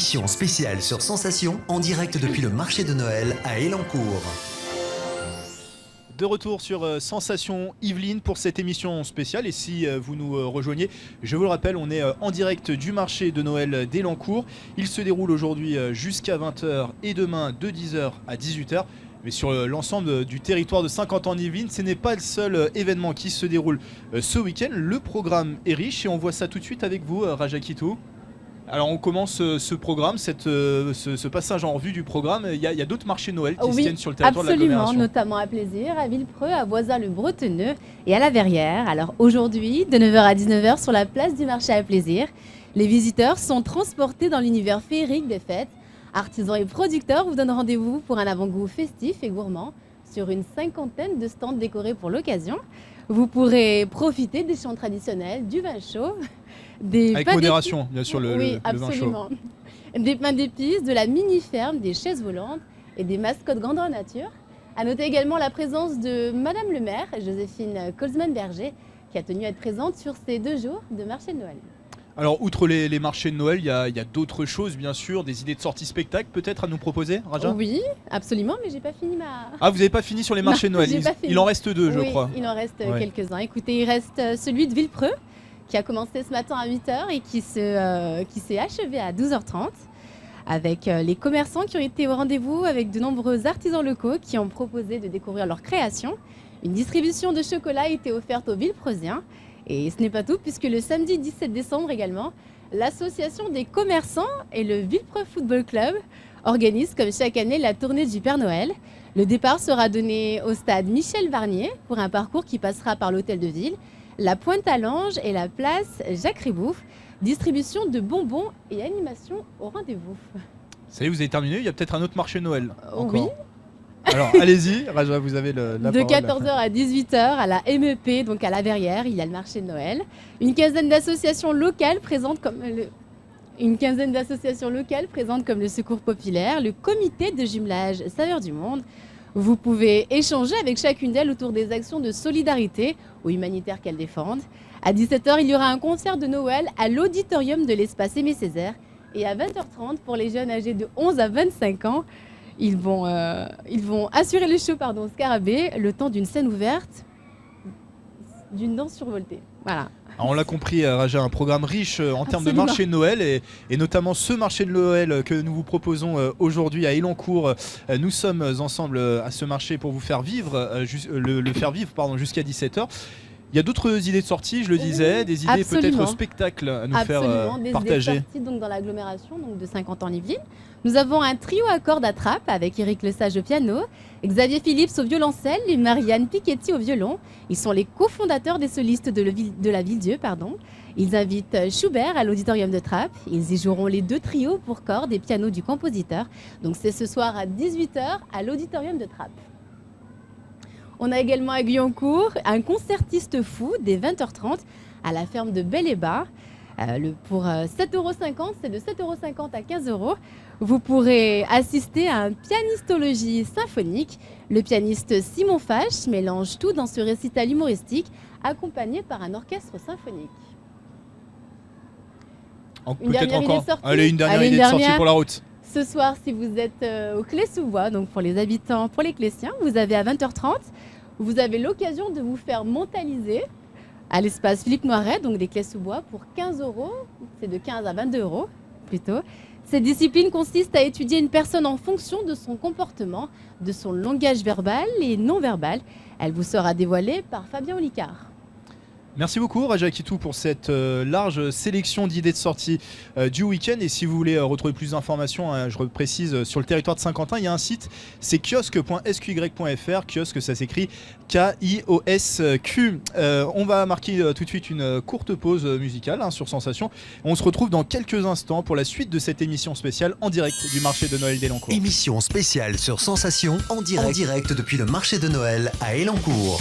émission spéciale sur Sensation en direct depuis le marché de Noël à Elancourt. De retour sur Sensation Yvelines pour cette émission spéciale, et si vous nous rejoignez, je vous le rappelle, on est en direct du marché de Noël d'Elancourt. Il se déroule aujourd'hui jusqu'à 20h et demain de 10h à 18h. Mais sur l'ensemble du territoire de Saint-Quentin-en-Yvelines, ce n'est pas le seul événement qui se déroule ce week-end. Le programme est riche et on voit ça tout de suite avec vous, Raja Kitou. Alors on commence ce programme, ce passage en revue du programme. Il y a d'autres marchés de Noël qui se tiennent sur le territoire de l'agglomération. Absolument, notamment à Plaisir, à Villepreux, à Voisins-le-Bretonneux et à La Verrière. Alors aujourd'hui, de 9h à 19h sur la place du marché à Plaisir, les visiteurs sont transportés dans l'univers féerique des fêtes. Artisans et producteurs vous donnent rendez-vous pour un avant-goût festif et gourmand sur une 50aine de stands décorés pour l'occasion. Vous pourrez profiter des chants traditionnels, du vin chaud, des avec pains modération, bien sûr, le vin chaud. Absolument. Des pains d'épices, de la mini-ferme, des chaises volantes et des mascottes grandeur nature. À noter également la présence de Madame le maire, Joséphine Colzman-Berger, qui a tenu à être présente sur ces 2 jours de marché de Noël. Alors, outre les marchés de Noël, il y a d'autres choses, bien sûr, des idées de sortie spectacle peut-être à nous proposer, Raja ? Oui, absolument, mais j'ai pas fini ma... Ah, vous n'avez pas fini sur les marchés de Noël, il en reste 2, je crois. Oui, il en reste quelques-uns. Écoutez, il reste celui de Villepreux, qui a commencé ce matin à 8h et qui s'est achevé à 12h30, avec les commerçants qui ont été au rendez-vous, avec de nombreux artisans locaux qui ont proposé de découvrir leur création. Une distribution de chocolat a été offerte aux Villepreusiens. Et ce n'est pas tout, puisque le samedi 17 décembre également, l'association des commerçants et le Villepreux Football Club organisent comme chaque année la tournée du Père Noël. Le départ sera donné au stade Michel Varnier pour un parcours qui passera par l'hôtel de ville, la Pointe-à-l'Ange et la place Jacques-Ribouf. Distribution de bonbons et animation au rendez-vous. Ça y est, vous avez terminé, il y a peut-être un autre marché de Noël encore. Oui. Alors allez-y, Raja, vous avez la parole. De 14h à 18h à la MEP, donc à La Verrière, il y a le marché de Noël. Une quinzaine d'associations locales présentes comme le Secours Populaire, le comité de jumelage Saveurs du Monde. Vous pouvez échanger avec chacune d'elles autour des actions de solidarité ou humanitaires qu'elles défendent. À 17h, il y aura un concert de Noël à l'auditorium de l'espace Aimé Césaire. Et à 20h30, pour les jeunes âgés de 11 à 25 ans, ils vont assurer le show Scarabée le temps d'une scène ouverte, d'une danse survoltée. Voilà. Alors on l'a compris, Raja, un programme riche en termes de Absolument. marché de Noël et notamment ce marché de Noël que nous vous proposons aujourd'hui à Elancourt. Nous sommes ensemble à ce marché pour vous faire vivre, jusqu'à 17h. Il y a d'autres idées de sortie, je le disais, des idées peut-être spectacles à nous faire partager. Des sorties donc dans l'agglomération donc de Saint-Quentin-en-Yvelines. Nous avons un trio à cordes à trappe avec Éric Lesage au piano, Xavier Phillips au violoncelle et Marianne Piketty au violon. Ils sont les cofondateurs des solistes de la Ville-Dieu. Ils invitent Schubert à l'auditorium de Trappes. Ils y joueront les 2 trios pour cordes et piano du compositeur. Donc c'est ce soir à 18h à l'auditorium de Trappes. On a également à Guyancourt un concertiste fou dès 20h30 à la ferme de Bel-et-Bas. Pour 7,50 €, c'est de 7,50 € à 15 €. Vous pourrez assister à un pianistologie symphonique. Le pianiste Simon Fache mélange tout dans ce récital humoristique accompagné par un orchestre symphonique. Une dernière idée de sortie. Allez, une dernière idée de sortie pour la route. Ce soir, si vous êtes au Clé-sous-Bois, donc pour les habitants, pour les Clésiens, vous avez à 20h30, vous avez l'occasion de vous faire mentaliser à l'espace Philippe Noiret, donc des Clés-sous-Bois, pour 15 €. C'est de 15 à 22 € plutôt. Cette discipline consiste à étudier une personne en fonction de son comportement, de son langage verbal et non verbal. Elle vous sera dévoilée par Fabien Olicard. Merci beaucoup Raja Kitou pour cette large sélection d'idées de sortie du week-end. Et si vous voulez retrouver plus d'informations, je précise, sur le territoire de Saint-Quentin, il y a un site, c'est kiosque.sqy.fr. Kiosque, ça s'écrit K-I-O-S-Q. On va marquer tout de suite une courte pause musicale sur Sensation. On se retrouve dans quelques instants pour la suite de cette émission spéciale en direct du marché de Noël d'Elancourt. Émission spéciale sur Sensation en direct depuis le marché de Noël à Elancourt.